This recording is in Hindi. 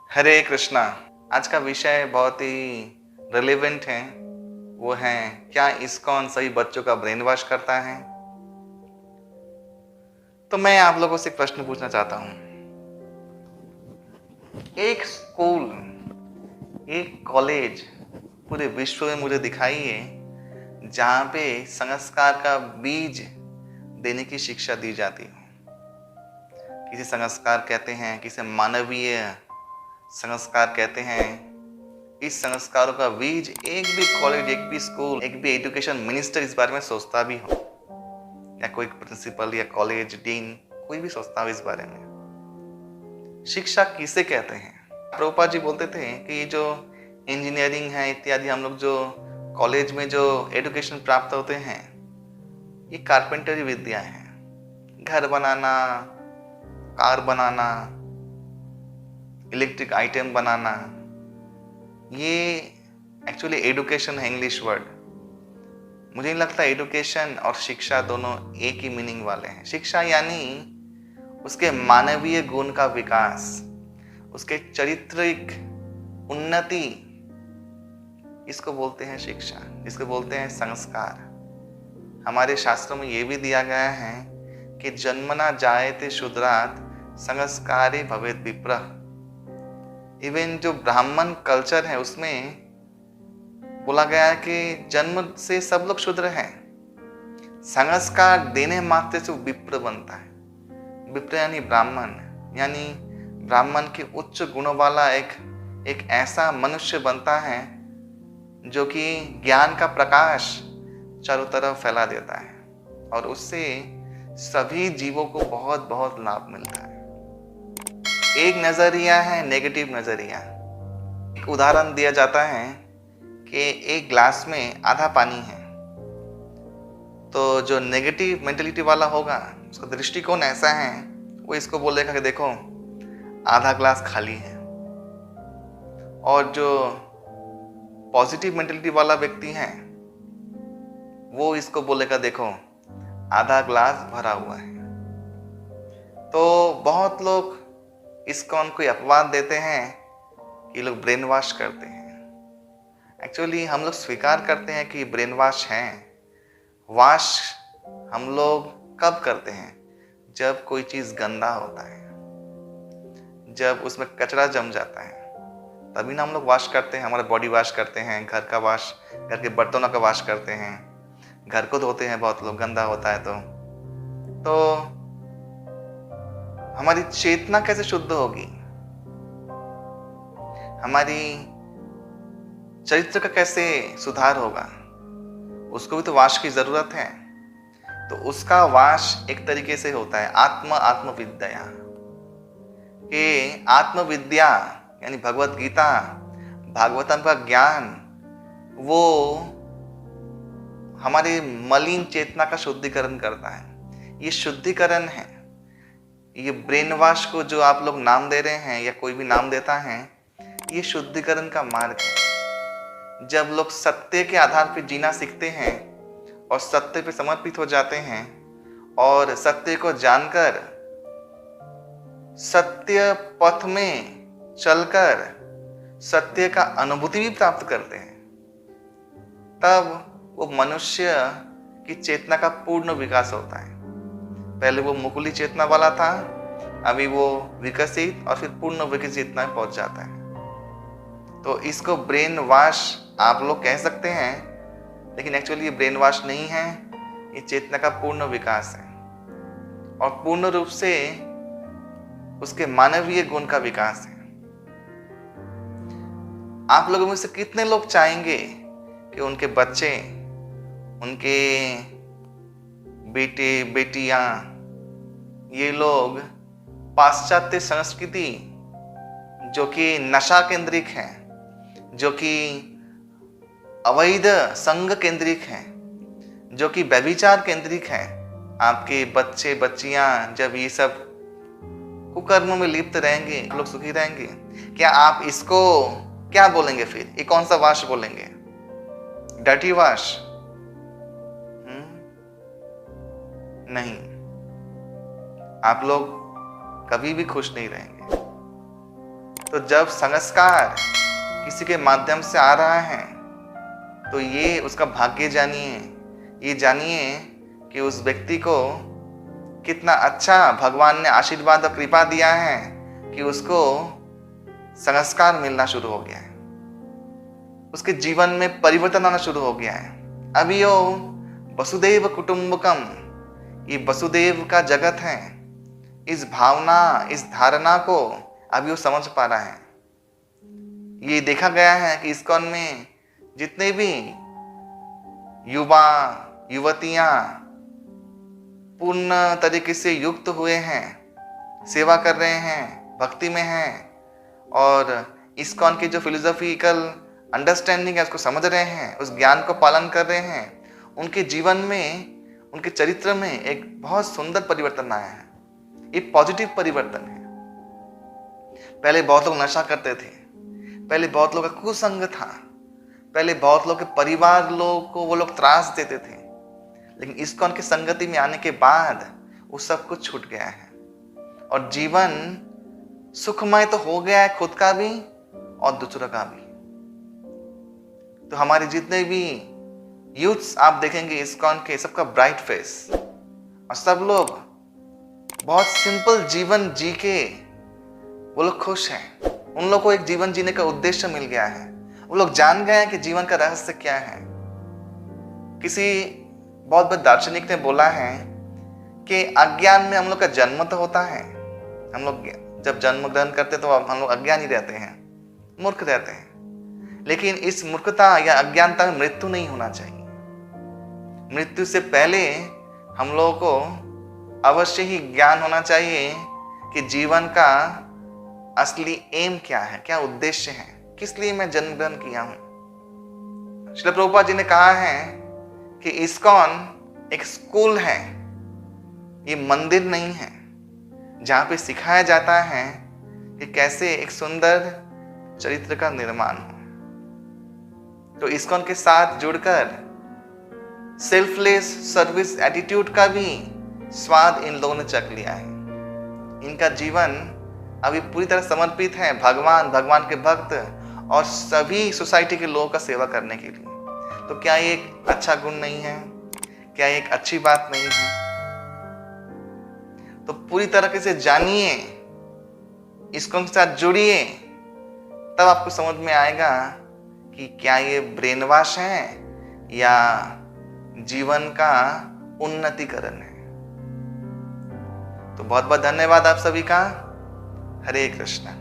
हरे कृष्णा। आज का विषय बहुत ही रिलेवेंट है। वो है, क्या इस्कॉन सभी बच्चों का ब्रेन वॉश करता है? तो मैं आप लोगों से एक प्रश्न पूछना चाहता हूं। एक स्कूल, एक कॉलेज पूरे विश्व में मुझे दिखाइए जहां पे संस्कार का बीज देने की शिक्षा दी जाती है। किसी संस्कार कहते हैं, किसे मानवीय संस्कार कहते हैं। इस संस्कारों का बीज एक भी कॉलेज, एक भी स्कूल, एक भी एजुकेशन मिनिस्टर इस बारे में सोचता भी हो, या कोई प्रिंसिपल या कॉलेज डीन कोई भी सोचता हो इस बारे में। शिक्षा किसे कहते हैं? प्रभुपाद जी बोलते थे कि ये जो इंजीनियरिंग है इत्यादि, हम लोग जो कॉलेज में जो एजुकेशन प्राप्त होते हैं, ये कारपेंटरी विद्या है। घर बनाना, कार बनाना, इलेक्ट्रिक आइटम बनाना, ये एक्चुअली एडुकेशन है, इंग्लिश वर्ड। मुझे नहीं लगता एडुकेशन और शिक्षा दोनों एक ही मीनिंग वाले हैं। शिक्षा यानी उसके मानवीय गुण का विकास, उसके चारित्रिक उन्नति, इसको बोलते हैं शिक्षा, इसको बोलते हैं संस्कार। हमारे शास्त्रों में यह भी दिया गया है कि जन्मना जायते शूद्रात् संस्कारे भवेत् विप्रः। इवन जो ब्राह्मण कल्चर है उसमें बोला गया है कि जन्म से सब लोग शूद्र हैं, संस्कार देने मात्र से वो विप्र बनता है। विप्र यानी ब्राह्मण, यानी ब्राह्मण के उच्च गुणों वाला एक ऐसा मनुष्य बनता है जो कि ज्ञान का प्रकाश चारों तरफ फैला देता है और उससे सभी जीवों को बहुत बहुत लाभ मिलता है। एक नजरिया है नेगेटिव नजरिया। एक उदाहरण दिया जाता है कि एक ग्लास में आधा पानी है, तो जो नेगेटिव मेंटेलिटी वाला होगा उसका दृष्टिकोण ऐसा है, वो इसको बोलेगा कि देखो आधा ग्लास खाली है। और जो पॉजिटिव मेंटेलिटी वाला व्यक्ति है वो इसको बोलेगा देखो आधा ग्लास भरा हुआ है। तो बहुत लोग इस्कॉन को अपवाद देते हैं कि लोग ब्रेन वॉश करते हैं। एक्चुअली हम लोग स्वीकार करते हैं कि ब्रेन वॉश हैं। वॉश हम लोग कब करते हैं? जब कोई चीज़ गंदा होता है, जब उसमें कचरा जम जाता है, तभी ना हम लोग वॉश करते हैं। हमारा बॉडी वॉश करते हैं, घर का वॉश, घर के बर्तनों का वॉश करते हैं, घर को धोते हैं बहुत लोग, गंदा होता है तो हमारी चेतना कैसे शुद्ध होगी? हमारी चरित्र का कैसे सुधार होगा? उसको भी तो वाश की जरूरत है। तो उसका वाश एक तरीके से होता है आत्मविद्या। कि आत्मविद्या यानी भगवत गीता, भागवतम का ज्ञान, वो हमारी मलिन चेतना का शुद्धिकरण करता है। ये शुद्धिकरण है। ये ब्रेन वॉश को जो आप लोग नाम दे रहे हैं या कोई भी नाम देता है, ये शुद्धिकरण का मार्ग है। जब लोग सत्य के आधार पर जीना सीखते हैं और सत्य पे समर्पित हो जाते हैं और सत्य को जानकर सत्य पथ में चलकर सत्य का अनुभूति भी प्राप्त करते हैं, तब वो मनुष्य की चेतना का पूर्ण विकास होता है। पहले वो मुकुली चेतना वाला था, अभी वो विकसित और फिर पूर्ण विकसित चेतना में पहुंच जाता है। तो इसको ब्रेन वॉश आप लोग कह सकते हैं, लेकिन एक्चुअली ये ब्रेन वॉश नहीं है, ये चेतना का पूर्ण विकास है और पूर्ण रूप से उसके मानवीय गुण का विकास है। आप लोगों में से कितने लोग चाहेंगे कि उनके बच्चे, उनके बेटे बेटियां, ये लोग पाश्चात्य संस्कृति जो कि नशा केंद्रिक है, जो कि अवैध संघ केंद्रिक है, जो कि व्यभिचार केंद्रिक है, आपके बच्चे बच्चियां जब ये सब कुकर्मों में लिप्त रहेंगे, लोग सुखी रहेंगे? क्या आप इसको क्या बोलेंगे? फिर ये कौन सा वाश बोलेंगे? Dirty wash? नहीं, आप लोग कभी भी खुश नहीं रहेंगे। तो जब संस्कार किसी के माध्यम से आ रहा है तो ये उसका भाग्य जानिए, ये जानिए कि उस व्यक्ति को कितना अच्छा भगवान ने आशीर्वाद और कृपा दिया है कि उसको संस्कार मिलना शुरू हो गया है, उसके जीवन में परिवर्तन आना शुरू हो गया है। अभी यो वसुदेव कुटुंबकम, ये वसुदेव का जगत है, इस भावना, इस धारणा को अभी वो समझ पा रहा है। ये देखा गया है कि इस्कॉन में जितने भी युवा युवतियां पूर्ण तरीके से युक्त हुए हैं, सेवा कर रहे हैं, भक्ति में हैं और इस्कॉन की जो फिलोसॉफिकल अंडरस्टैंडिंग है उसको समझ रहे हैं, उस ज्ञान को पालन कर रहे हैं, उनके जीवन में, उनके चरित्र में एक बहुत सुंदर परिवर्तन आया है। एक पॉजिटिव परिवर्तन है। पहले बहुत लोग नशा करते थे, पहले बहुत लोग का कुसंग था, पहले बहुत लोग के परिवार लोग को वो लोग त्रास देते थे, लेकिन इस्कॉन की संगति में आने के बाद वो सब कुछ छूट गया है और जीवन सुखमय तो हो गया है, खुद का भी और दूसरों का भी। तो हमारे जितने भी यूथ्स आप देखेंगे इस्कॉन के, सबका ब्राइट फेस और सब लोग बहुत सिंपल जीवन जी के वो लोग खुश हैं। उन लोग को एक जीवन जीने का उद्देश्य मिल गया है। वो लोग जान गए हैं कि जीवन का रहस्य क्या है। किसी बहुत बड़े दार्शनिक ने बोला है कि अज्ञान में हम लोग का जन्म तो होता है, हम लोग जब जन्म ग्रहण करते तो हम लोग अज्ञानी रहते हैं, मूर्ख रहते हैं, लेकिन इस मूर्खता या अज्ञानता में मृत्यु नहीं होना चाहिए। मृत्यु से पहले हम लोगों को अवश्य ही ज्ञान होना चाहिए कि जीवन का असली एम क्या है, क्या उद्देश्य है, किस लिए मैं जन्म ग्रहण किया हूं। श्रील प्रभुपाद जी ने कहा है कि इस्कॉन एक स्कूल है, ये मंदिर नहीं है, जहां पे सिखाया जाता है कि कैसे एक सुंदर चरित्र का निर्माण हो। तो इस्कॉन के साथ जुड़कर सेल्फलेस सर्विस एटीट्यूड का भी स्वाद इन लोगों ने चख लिया है। इनका जीवन अभी पूरी तरह समर्पित है भगवान के भक्त और सभी सोसाइटी के लोगों का सेवा करने के लिए। तो क्या ये एक अच्छा गुण नहीं है? क्या ये एक अच्छी बात नहीं है? तो पूरी तरीके से जानिए, इस्कॉन के साथ जुड़िए, तब आपको समझ में आएगा कि क्या ये ब्रेन वॉश है या जीवन का उन्नतिकरण है। तो बहुत बहुत धन्यवाद आप सभी का। हरे कृष्णा।